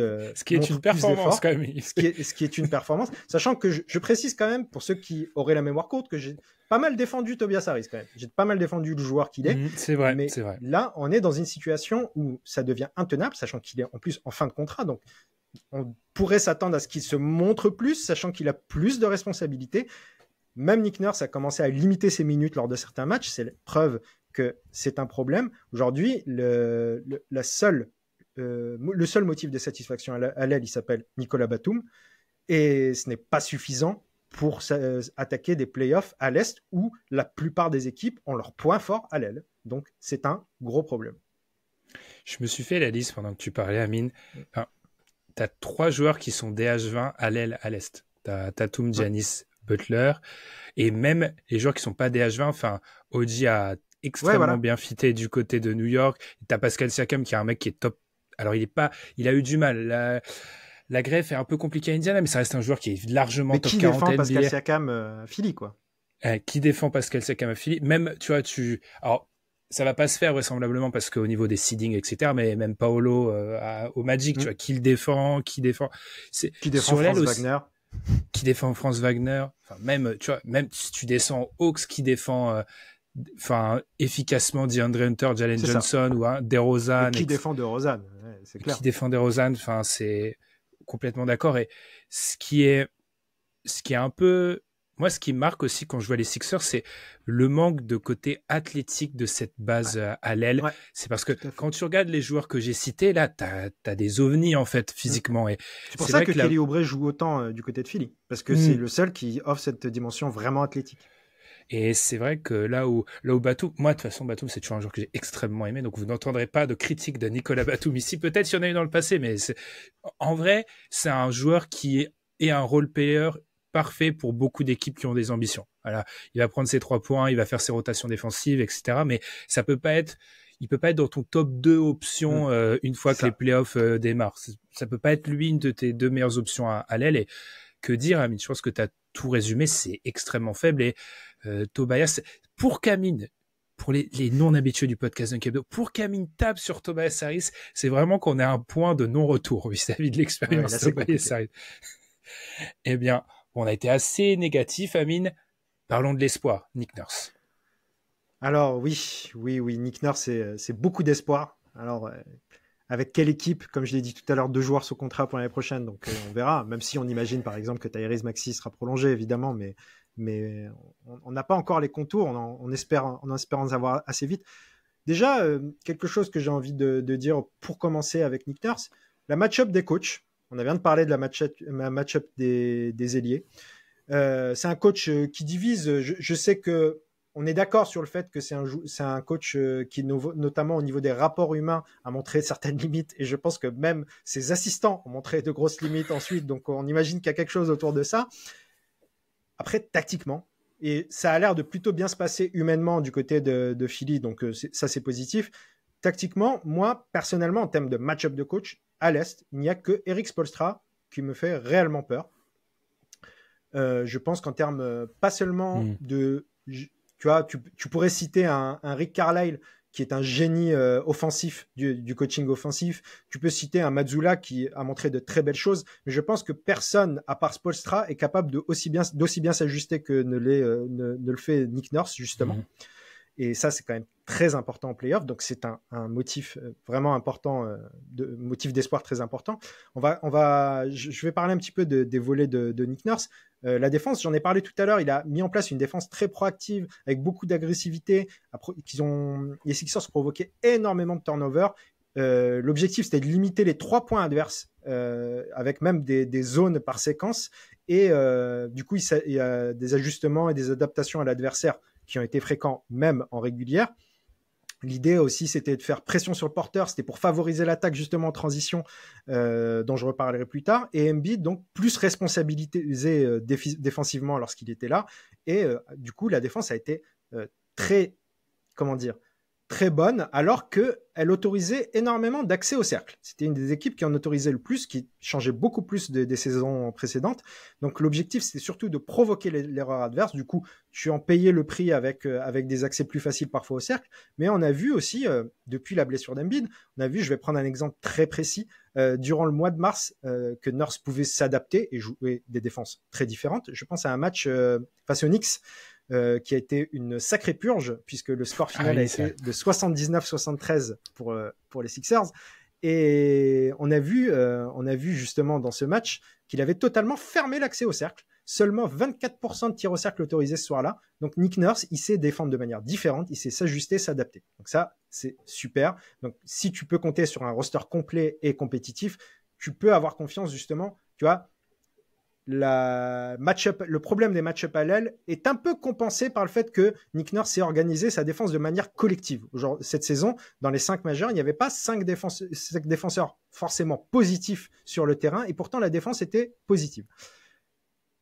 est une performance quand même. Ce qui est une performance, sachant que je précise quand même, pour ceux qui auraient la mémoire courte, que j'ai pas mal défendu Tobias Harris quand même. J'ai pas mal défendu le joueur qu'il est. C'est vrai, mais c'est vrai. Là, on est dans une situation où ça devient intenable, sachant qu'il est en plus en fin de contrat, donc on pourrait s'attendre à ce qu'il se montre plus, sachant qu'il a plus de responsabilités. Même Nick Nurse a commencé à limiter ses minutes lors de certains matchs. C'est la preuve que c'est un problème. Aujourd'hui, le seul motif de satisfaction à l'aile, il s'appelle Nicolas Batum. Et ce n'est pas suffisant pour attaquer des playoffs à l'Est où la plupart des équipes ont leur point fort à l'aile. Donc, c'est un gros problème. Je me suis fait la liste pendant que tu parlais, Amine. Enfin, tu as 3 joueurs qui sont DH20 à l'aile à l'Est. Tu as Tatum, Giannis, Butler, et même les joueurs qui sont pas DH20, enfin, OG a extrêmement bien fité du côté de New York. T'as Pascal Siakam qui est un mec qui est top. Alors il a eu du mal. La greffe est un peu compliquée à Indiana, mais ça reste un joueur qui est largement top 40 NBA. Qui défend Pascal Siakam à Philly, quoi. Qui défend Pascal Siakam à Philly. Même, tu vois, alors, ça va pas se faire vraisemblablement parce qu'au niveau des seedings, etc., mais même Paolo au Magic, tu vois, qui défend Qui défend Franz Wagner. Qui défend Franz Wagner, enfin même si tu descends Hawks, qui défend efficacement DeAndre Hunter, Jalen Johnson ou DeRozan, qui défend DeRozan, c'est clair. Qui défend DeRozan, enfin c'est complètement d'accord. Et ce qui est un peu, moi ce qui me marque aussi quand je vois les Sixers, c'est le manque de côté athlétique de cette base à l'aile. Ouais, c'est parce que quand tu regardes les joueurs que j'ai cités, là, t'as des ovnis, en fait, physiquement. Et c'est pour ça que Kelly Oubre joue autant du côté de Philly. Parce que c'est le seul qui offre cette dimension vraiment athlétique. Et c'est vrai que là où Batum, moi, de toute façon, Batum, c'est toujours un joueur que j'ai extrêmement aimé. Donc, vous n'entendrez pas de critique de Nicolas Batum ici. Peut-être il y en a eu dans le passé, mais en vrai, c'est un joueur qui est un role player parfait pour beaucoup d'équipes qui ont des ambitions. Voilà, il va prendre ses 3 points, il va faire ses rotations défensives, etc. Mais il peut pas être dans ton top 2 options une fois que les playoffs démarrent. Ça peut pas être lui une de tes 2 meilleures options à l'aile. Et que dire, Amine, je pense que tu as tout résumé, c'est extrêmement faible. Et Tobias, pour qu'Amine, pour les non-habitués du podcast d'un Kebdo, pour qu'Amine tape sur Tobias Harris, c'est vraiment qu'on a un point de non-retour vis-à-vis de l'expérience de Tobias Harris. Eh bien, on a été assez négatif, Amine. Parlons de l'espoir, Nick Nurse. Alors oui, Nick Nurse, c'est beaucoup d'espoir. Alors, avec quelle équipe? Comme je l'ai dit tout à l'heure, 2 joueurs sous contrat pour l'année prochaine, donc on verra. Même si on imagine, par exemple, que Tyrese Maxey sera prolongé, évidemment, mais on n'a pas encore les contours. On espère en avoir assez vite. Déjà, quelque chose que j'ai envie de dire pour commencer avec Nick Nurse, la match-up des coachs. On vient de parler de la match-up des ailiers. C'est un coach qui divise. Je sais que on est d'accord sur le fait que c'est un coach qui, notamment au niveau des rapports humains, a montré certaines limites. Et je pense que même ses assistants ont montré de grosses limites ensuite. Donc, on imagine qu'il y a quelque chose autour de ça. Après, tactiquement, Et ça a l'air de plutôt bien se passer humainement du côté de Philly, donc ça c'est positif. Tactiquement, moi, personnellement, en termes de match-up de coach, à l'Est, il n'y a que Eric Spoelstra qui me fait réellement peur. Je pense qu'en termes, pas seulement de... Tu vois, tu pourrais citer un Rick Carlisle qui est un génie offensif du coaching offensif. Tu peux citer un Mazzulla qui a montré de très belles choses, mais je pense que personne, à part Spoelstra, est capable d'aussi bien s'ajuster que ne le fait Nick Nurse, justement. Et ça, c'est quand même très important en playoff. Donc, c'est un motif vraiment important, motif d'espoir très important. Je vais parler un petit peu des volets de Nick Nurse. La défense, j'en ai parlé tout à l'heure, il a mis en place une défense très proactive, avec beaucoup d'agressivité. Les Sixers provoquaient énormément de turnover. L'objectif, c'était de limiter les 3 points adverses, avec même des zones par séquence. Et du coup, il y a des ajustements et des adaptations à l'adversaire qui ont été fréquents même en régulière. L'idée aussi, c'était de faire pression sur le porteur, c'était pour favoriser l'attaque justement en transition, dont je reparlerai plus tard. Et Embiid, donc, plus responsabilisé défensivement lorsqu'il était là. Et du coup, la défense a été très bonne, alors qu'elle autorisait énormément d'accès au cercle. C'était une des équipes qui en autorisait le plus, qui changeait beaucoup plus des saisons précédentes. Donc l'objectif, c'était surtout de provoquer l'erreur adverse. Du coup, tu en payais le prix avec des accès plus faciles parfois au cercle. Mais on a vu aussi, depuis la blessure d'Embiid, je vais prendre un exemple très précis, durant le mois de mars, que Nurse pouvait s'adapter et jouer des défenses très différentes. Je pense à un match face aux Knicks, qui a été une sacrée purge, puisque le score final a été de 79-73 pour les Sixers. Et on a vu justement dans ce match qu'il avait totalement fermé l'accès au cercle. Seulement 24% de tirs au cercle autorisés ce soir-là. Donc Nick Nurse, il sait défendre de manière différente, il sait s'ajuster, s'adapter. Donc ça, c'est super. Donc si tu peux compter sur un roster complet et compétitif, tu peux avoir confiance justement, tu vois. Le problème des match-up à l'aile est un peu compensé par le fait que Nick Nurse s'est organisé sa défense de manière collective. Genre, cette saison, dans les 5 majeurs, il n'y avait pas 5 défenseurs forcément positifs sur le terrain, et pourtant la défense était positive.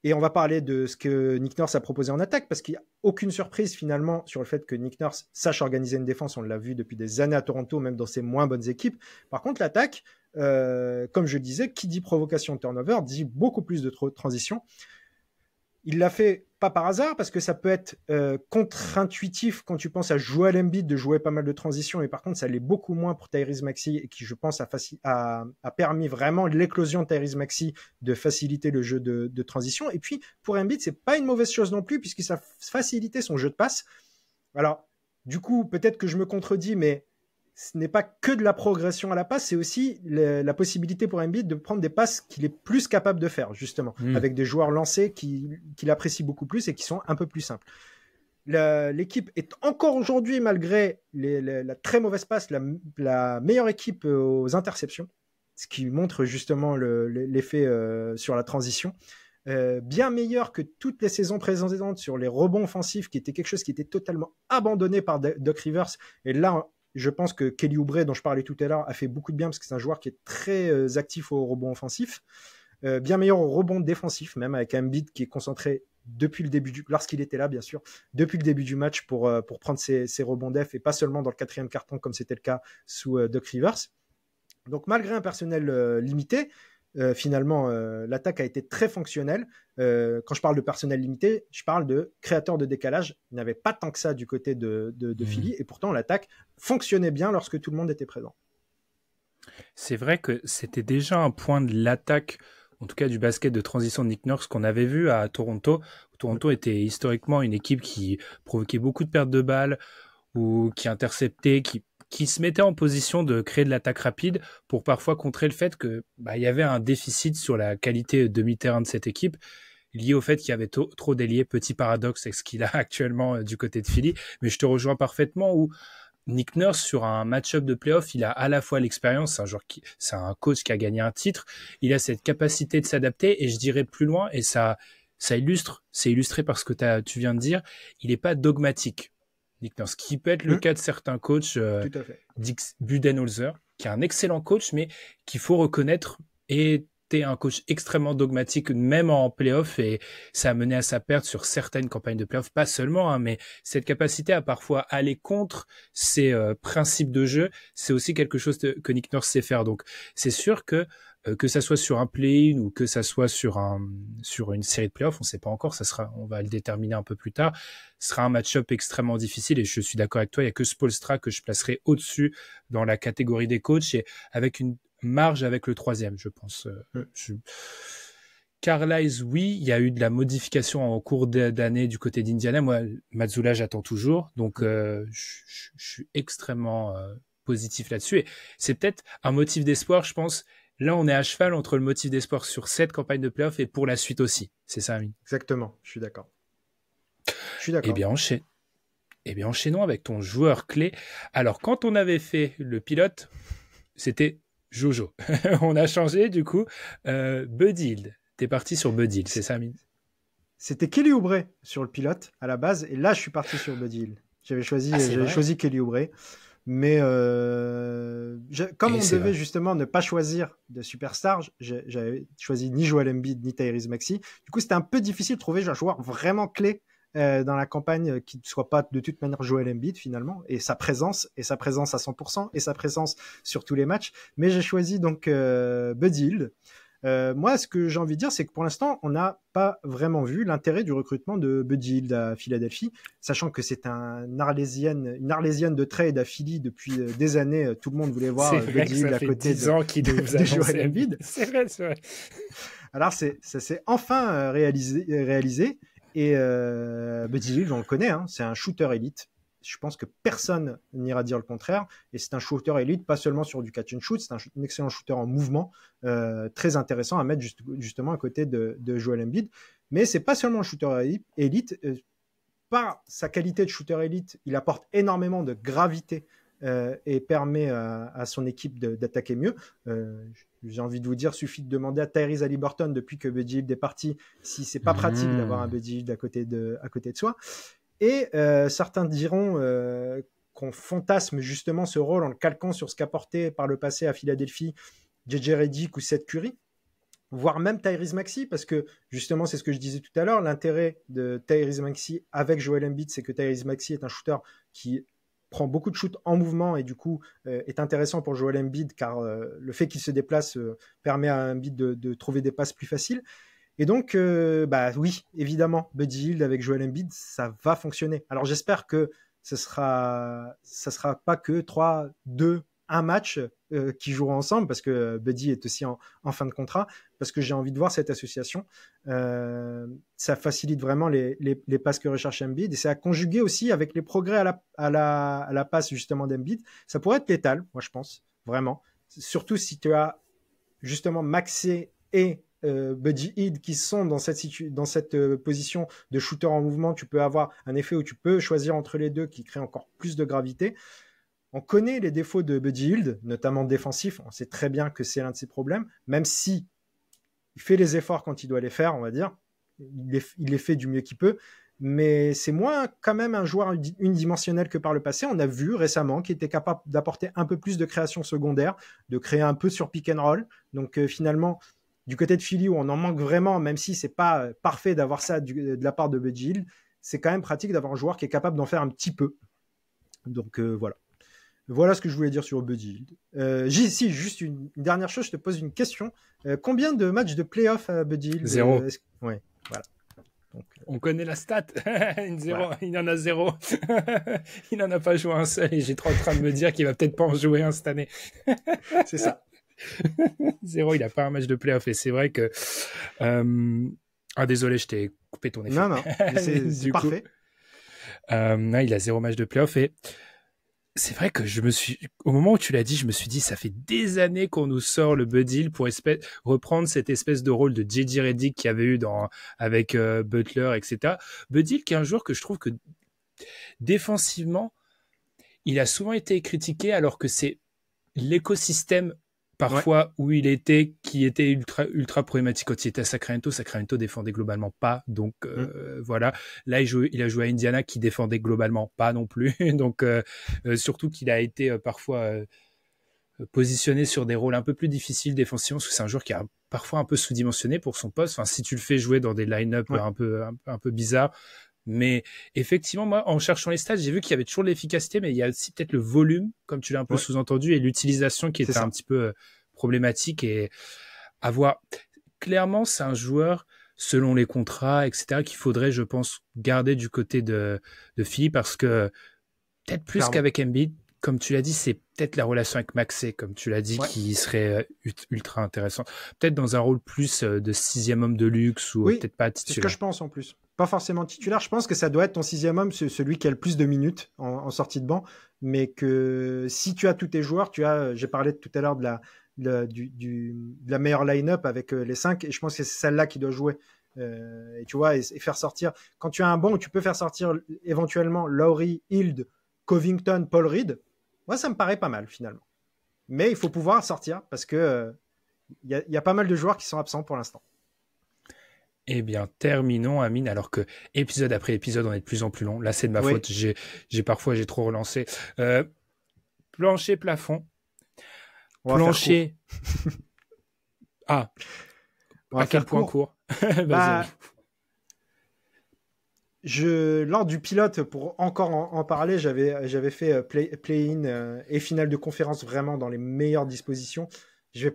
Et on va parler de ce que Nick Nurse a proposé en attaque, parce qu'il n'y a aucune surprise finalement sur le fait que Nick Nurse sache organiser une défense. On l'a vu depuis des années à Toronto, même dans ses moins bonnes équipes. Par contre, l'attaque, comme je le disais, qui dit provocation turnover, dit beaucoup plus de transition. Il l'a fait pas par hasard, parce que ça peut être contre-intuitif quand tu penses à Joel Embiid de jouer pas mal de transitions, et par contre ça l'est beaucoup moins pour Tyrese Maxey, et qui je pense a permis vraiment l'éclosion de Tyrese Maxey de faciliter le jeu de transition. Et puis pour Embiid, c'est pas une mauvaise chose non plus, puisque ça facilitait son jeu de passe. Alors du coup, peut-être que je me contredis, mais ce n'est pas que de la progression à la passe, c'est aussi la possibilité pour Embiid de prendre des passes qu'il est plus capable de faire, justement, avec des joueurs lancés qu'il apprécie beaucoup plus et qui sont un peu plus simples. L'équipe est encore aujourd'hui, malgré la très mauvaise passe, la meilleure équipe aux interceptions, ce qui montre justement l'effet sur la transition. Bien meilleur que toutes les saisons précédentes sur les rebonds offensifs, qui était quelque chose qui était totalement abandonné par Doc Rivers. Et là, je pense que Kelly Oubre, dont je parlais tout à l'heure, a fait beaucoup de bien, parce que c'est un joueur qui est très actif au rebond offensif. Bien meilleur au rebond défensif, même avec Embiid qui est concentré depuis le début lorsqu'il était là, bien sûr, depuis le début du match pour prendre ses rebonds def, et pas seulement dans le 4e carton comme c'était le cas sous Doc Rivers. Donc malgré un personnel limité, finalement, l'attaque a été très fonctionnelle. Quand je parle de personnel limité, je parle de créateurs de décalage. Il n'y avait pas tant que ça du côté de Philly, et pourtant l'attaque fonctionnait bien lorsque tout le monde était présent. C'est vrai que c'était déjà un point de l'attaque, en tout cas du basket de transition de Nick Nurse, qu'on avait vu à Toronto. Toronto était historiquement une équipe qui provoquait beaucoup de pertes de balles, ou qui interceptait, qui se mettait en position de créer de l'attaque rapide pour parfois contrer le fait que il y avait un déficit sur la qualité demi-terrain de cette équipe, lié au fait qu'il y avait trop d'ailiers. Petit paradoxe avec ce qu'il a actuellement du côté de Philly, mais je te rejoins parfaitement, où Nick Nurse, sur un match-up de playoff, il a à la fois l'expérience, c'est un coach qui a gagné un titre, il a cette capacité de s'adapter, et je dirais plus loin, et c'est illustré par ce que tu viens de dire, il n'est pas dogmatique. Nick Nurse, qui peut être le cas de certains coachs, Dick Budenholzer, qui est un excellent coach, mais qu'il faut reconnaître est été un coach extrêmement dogmatique, même en playoff, et ça a mené à sa perte sur certaines campagnes de playoff, pas seulement, hein, mais cette capacité à parfois aller contre ses principes de jeu, c'est aussi quelque chose que Nick Nurse sait faire. Donc, c'est sûr que ça soit sur un play-in ou que ça soit sur une série de playoffs, on ne sait pas encore, on va le déterminer un peu plus tard, ce sera un match-up extrêmement difficile, et je suis d'accord avec toi, il n'y a que Spoelstra que je placerai au-dessus dans la catégorie des coachs, et avec une marge avec le troisième, je pense. Carlisle, oui, il y a eu de la modification en cours d'année du côté d'Indiana. Moi, Mazzulla, j'attends toujours, donc je suis extrêmement positif là-dessus, et c'est peut-être un motif d'espoir, je pense. Là, on est à cheval entre le motif d'espoir sur cette campagne de playoff et pour la suite aussi. C'est ça, Amine? Exactement, je suis d'accord. Eh bien, enchaînons avec ton joueur clé. Alors, quand on avait fait le pilote, c'était Jojo. On a changé, du coup. Buddy Hield. T'es parti sur Buddy Hield, c'est ça, Amine? C'était Kelly Oubre sur le pilote, à la base, et là, je suis parti sur Buddy Hield. J'avais choisi Kelly Oubre. Mais comme on devait justement ne pas choisir de superstar, j'avais choisi ni Joel Embiid ni Tyrese Maxey. Du coup, c'était un peu difficile de trouver un joueur vraiment clé dans la campagne qui ne soit pas de toute manière Joel Embiid finalement, et sa présence à 100%, et sa présence sur tous les matchs. Mais j'ai choisi donc Buddy Hield. Moi, ce que j'ai envie de dire, c'est que pour l'instant, on n'a pas vraiment vu l'intérêt du recrutement de Buddy Hield à Philadelphie, sachant que c'est une arlésienne de trade à Philly depuis des années. Tout le monde voulait voir Buddy Hield à côté de Joel Embiid. C'est vrai. Alors, ça s'est enfin réalisé. Et Buddy Hield, on le connaît, hein, c'est un shooter élite. Je pense que personne n'ira dire le contraire. Et c'est un shooter élite, pas seulement sur du catch and shoot, c'est un excellent shooter en mouvement, très intéressant à mettre justement à côté de Joel Embiid. Mais c'est pas seulement un shooter élite. Par sa qualité de shooter élite, il apporte énormément de gravité et permet à son équipe d'attaquer mieux. J'ai envie de vous dire, suffit de demander à Tyrese Haliburton depuis que Buddy Hield est parti, si c'est pas pratique d'avoir un Buddy Hield à côté de soi. Et certains diront qu'on fantasme justement ce rôle en le calquant sur ce qu'apportait par le passé à Philadelphie JJ Redick ou Seth Curry, voire même Tyrese Maxey, parce que justement, c'est ce que je disais tout à l'heure, l'intérêt de Tyrese Maxey avec Joel Embiid, c'est que Tyrese Maxey est un shooter qui prend beaucoup de shoots en mouvement et du coup est intéressant pour Joel Embiid, car le fait qu'il se déplace permet à Embiid de trouver des passes plus faciles. Et donc, oui, évidemment, Buddy Hield avec Joel Embiid, ça va fonctionner. Alors, j'espère que ça sera pas que 3, 2, 1 match qui joueront ensemble, parce que Buddy est aussi en fin de contrat, parce que j'ai envie de voir cette association. Ça facilite vraiment les passes que recherche Embiid, et c'est à conjuguer aussi avec les progrès à la passe justement d'Embiid. Ça pourrait être létal, moi je pense, vraiment. Surtout si tu as justement Maxey et Buddy Hield qui sont dans cette position de shooter en mouvement. Tu peux avoir un effet où tu peux choisir entre les deux qui crée encore plus de gravité. On connaît les défauts de Buddy Hield, notamment défensifs. On sait très bien que c'est l'un de ses problèmes, même si il fait les efforts quand il doit les faire, on va dire. Il les fait du mieux qu'il peut, mais c'est moins quand même un joueur unidimensionnel que par le passé. On a vu récemment qu'il était capable d'apporter un peu plus de création secondaire, de créer un peu sur pick and roll. Donc finalement, du côté de Philly, où on en manque vraiment, même si c'est pas parfait d'avoir ça de la part de Buddy Hield, c'est quand même pratique d'avoir un joueur qui est capable d'en faire un petit peu. Donc voilà. Voilà ce que je voulais dire sur Buddy Hield. Juste une dernière chose, je te pose une question. Combien de matchs de playoff à Buddy Hield? 0. Ouais, voilà. Donc, on connaît la stat. Voilà. Il en a 0. Il n'en a pas joué un seul, et j'ai trop en train de me dire qu'il va peut-être pas en jouer un cette année. C'est ça. 0, il n'a pas un match de playoff, et c'est vrai que... désolé, je t'ai coupé ton effet. Non, c'est parfait. Non, il a 0 match de playoff, et c'est vrai que au moment où tu l'as dit, je me suis dit, ça fait des années qu'on nous sort le Buddy Hield pour reprendre cette espèce de rôle de JJ Redick qu'il y avait eu avec Butler, etc. Buddy Hield, qui est un joueur que je trouve que défensivement, il a souvent été critiqué, alors que c'est l'écosystème parfois où il était, qui était ultra problématique. Quand il était à Sacramento défendait globalement pas, donc voilà. Là il a joué à Indiana, qui défendait globalement pas non plus, donc surtout qu'il a été parfois positionner sur des rôles un peu plus difficiles défensivement, parce que c'est un joueur qui est parfois un peu sous-dimensionné pour son poste. Enfin, si tu le fais jouer dans des line-up un peu bizarres. Mais effectivement, moi, en cherchant les stats, j'ai vu qu'il y avait toujours de l'efficacité, mais il y a aussi peut-être le volume, comme tu l'as un peu sous-entendu, et l'utilisation qui était un petit peu problématique. Et à voir. Clairement, c'est un joueur, selon les contrats, etc., qu'il faudrait, je pense, garder du côté de Philly, parce que peut-être plus qu'avec Embiid, comme tu l'as dit, c'est peut-être la relation avec Maxey, comme tu l'as dit, qui serait ultra intéressante. Peut-être dans un rôle plus de 6e homme de luxe, ou peut-être pas titulaire. C'est ce que je pense en plus. Pas forcément titulaire. Je pense que ça doit être ton 6e homme, celui qui a le plus de minutes en sortie de banc. Mais que si tu as tous tes joueurs, j'ai parlé tout à l'heure de la meilleure line-up avec les 5, et je pense que c'est celle-là qui doit jouer. Et tu vois, et faire sortir. Quand tu as un banc où tu peux faire sortir éventuellement Lowry, Hield, Covington, Paul Reed, moi ça me paraît pas mal finalement. Mais il faut pouvoir sortir parce que y a pas mal de joueurs qui sont absents pour l'instant. Eh bien, terminons, Amine, alors que épisode après épisode, on est de plus en plus long. Là, c'est de ma faute. Parfois, j'ai trop relancé. Plancher, plafond. Plancher. À quel point court? Lors du pilote, pour encore en parler, j'avais fait play-in et finale de conférence vraiment dans les meilleures dispositions. Je vais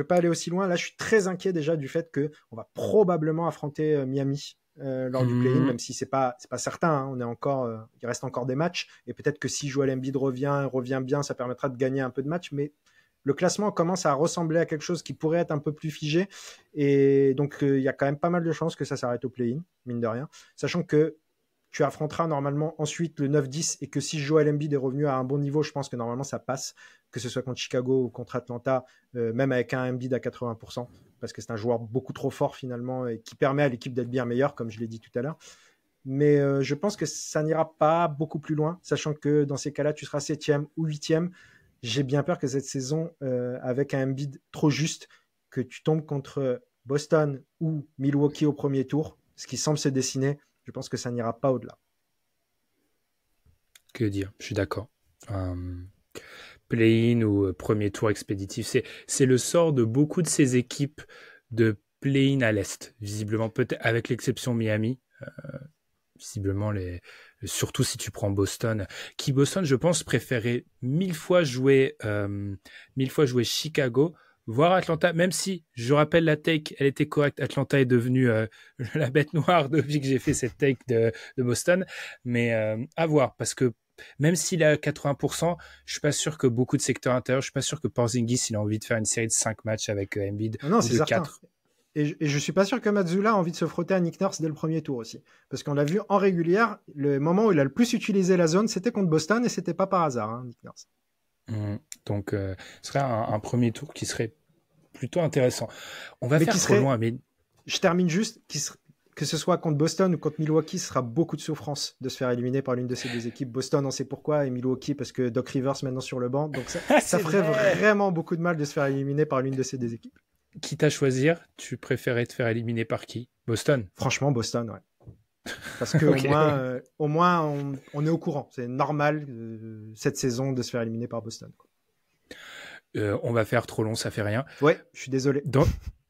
pas aller aussi loin. Là, je suis très inquiet déjà du fait que on va probablement affronter Miami lors du play-in, même si c'est pas certain. Hein. Il reste encore des matchs, et peut-être que si Joel Embiid revient bien, ça permettra de gagner un peu de matchs. Mais le classement commence à ressembler à quelque chose qui pourrait être un peu plus figé, et donc il y a quand même pas mal de chances que ça s'arrête au play-in, mine de rien, sachant que tu affronteras normalement ensuite le 9-10, et que si Joel Embiid est revenu à un bon niveau, je pense que normalement ça passe, que ce soit contre Chicago ou contre Atlanta, même avec un Embiid à 80%, parce que c'est un joueur beaucoup trop fort finalement, et qui permet à l'équipe d'être bien meilleure, comme je l'ai dit tout à l'heure. Mais je pense que ça n'ira pas beaucoup plus loin, sachant que dans ces cas-là, tu seras 7e ou 8e. J'ai bien peur que cette saison, avec un Embiid trop juste, que tu tombes contre Boston ou Milwaukee au premier tour, ce qui semble se dessiner. Je pense que ça n'ira pas au-delà. Que dire? Je suis d'accord. Play-in ou premier tour expéditif, c'est le sort de beaucoup de ces équipes de play-in à l'Est, visiblement, peut-être avec l'exception Miami. Visiblement, surtout si tu prends Boston, je pense, préférait 1000 fois jouer Chicago, voire Atlanta, même si, je rappelle la take, elle était correcte. Atlanta est devenue la bête noire depuis que j'ai fait cette take de Boston. Mais à voir, parce que même s'il a 80%, je suis pas sûr que beaucoup de secteurs intérieurs, je suis pas sûr que Porzingis, il a envie de faire une série de 5 matchs avec Embiid, non, c'est de certain. 4. Et je suis pas sûr que Mazzulla a envie de se frotter à Nick Nurse dès le premier tour aussi. Parce qu'on l'a vu en régulière, le moment où il a le plus utilisé la zone, c'était contre Boston, et c'était pas par hasard, hein, Nick Nurse. Donc, ce serait un premier tour qui serait plutôt intéressant. On va faire trop loin, mais... Je termine juste, que ce soit contre Boston ou contre Milwaukee, ce sera beaucoup de souffrance de se faire éliminer par l'une de ces deux équipes. Boston, on sait pourquoi, et Milwaukee, parce que Doc Rivers maintenant sur le banc. Donc ça ferait vraiment beaucoup de mal de se faire éliminer par l'une de ces deux équipes. Quitte à choisir, tu préférais te faire éliminer par qui? Boston? Franchement, Boston, ouais. Parce que au moins on est au courant. C'est normal cette saison de se faire éliminer par Boston. On va faire trop long, ça fait rien. Ouais, je suis désolé.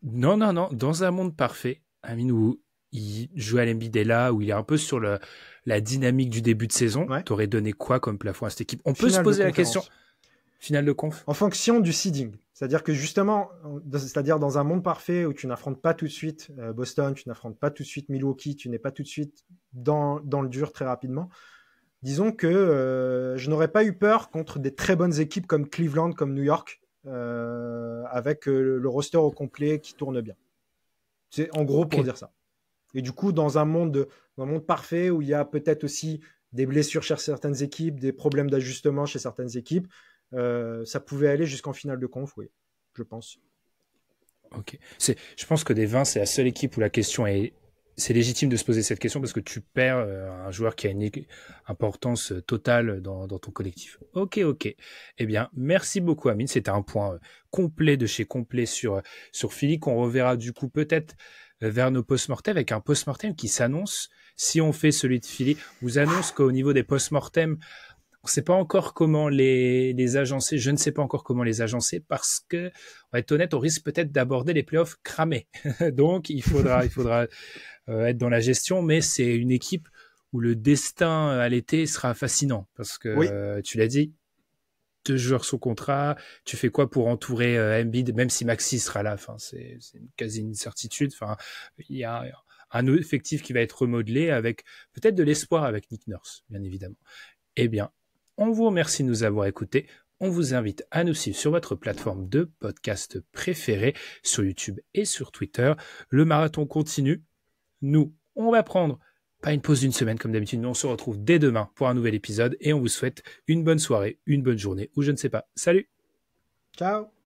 Non. Dans un monde parfait, Amine, où Joel Embiid est là, où il est un peu sur la dynamique du début de saison, t'aurais donné quoi comme plafond à cette équipe? On peut se poser la question. Finale de conf. En fonction du seeding. C'est-à-dire que justement, dans un monde parfait où tu n'affrontes pas tout de suite Boston, tu n'affrontes pas tout de suite Milwaukee, tu n'es pas tout de suite dans le dur très rapidement, disons que je n'aurais pas eu peur contre des très bonnes équipes comme Cleveland, comme New York, avec le roster au complet qui tourne bien. C'est en gros pour dire ça. Et du coup, dans un monde parfait où il y a peut-être aussi des blessures chez certaines équipes, des problèmes d'ajustement chez certaines équipes, ça pouvait aller jusqu'en finale de conf, oui, je pense. Ok. Je pense que des 20, c'est la seule équipe où la question est... C'est légitime de se poser cette question parce que tu perds un joueur qui a une importance totale dans ton collectif. Ok. Eh bien, merci beaucoup, Amine. C'était un point complet de chez complet sur Philly, qu'on reverra du coup peut-être vers nos post-mortem, avec un post-mortem qui s'annonce, si on fait celui de Philly, vous annonce qu'au niveau des post-mortem, On ne sait pas encore comment les agencer. Je ne sais pas encore comment les agencer parce que, on va être honnête, on risque peut-être d'aborder les playoffs cramés. Donc, il faudra être dans la gestion, mais c'est une équipe où le destin à l'été sera fascinant parce que, Oui. Tu l'as dit, 2 joueurs sous contrat, tu fais quoi pour entourer Embiid, même si Maxi sera là, enfin, c'est quasi une certitude. Enfin, il y a un effectif qui va être remodelé avec peut-être de l'espoir avec Nick Nurse, bien évidemment. Eh bien, on vous remercie de nous avoir écoutés. On vous invite à nous suivre sur votre plateforme de podcast préférée, sur YouTube et sur Twitter. Le marathon continue. Nous, on va prendre pas une pause d'une semaine comme d'habitude, mais on se retrouve dès demain pour un nouvel épisode et on vous souhaite une bonne soirée, une bonne journée ou je ne sais pas. Salut! Ciao!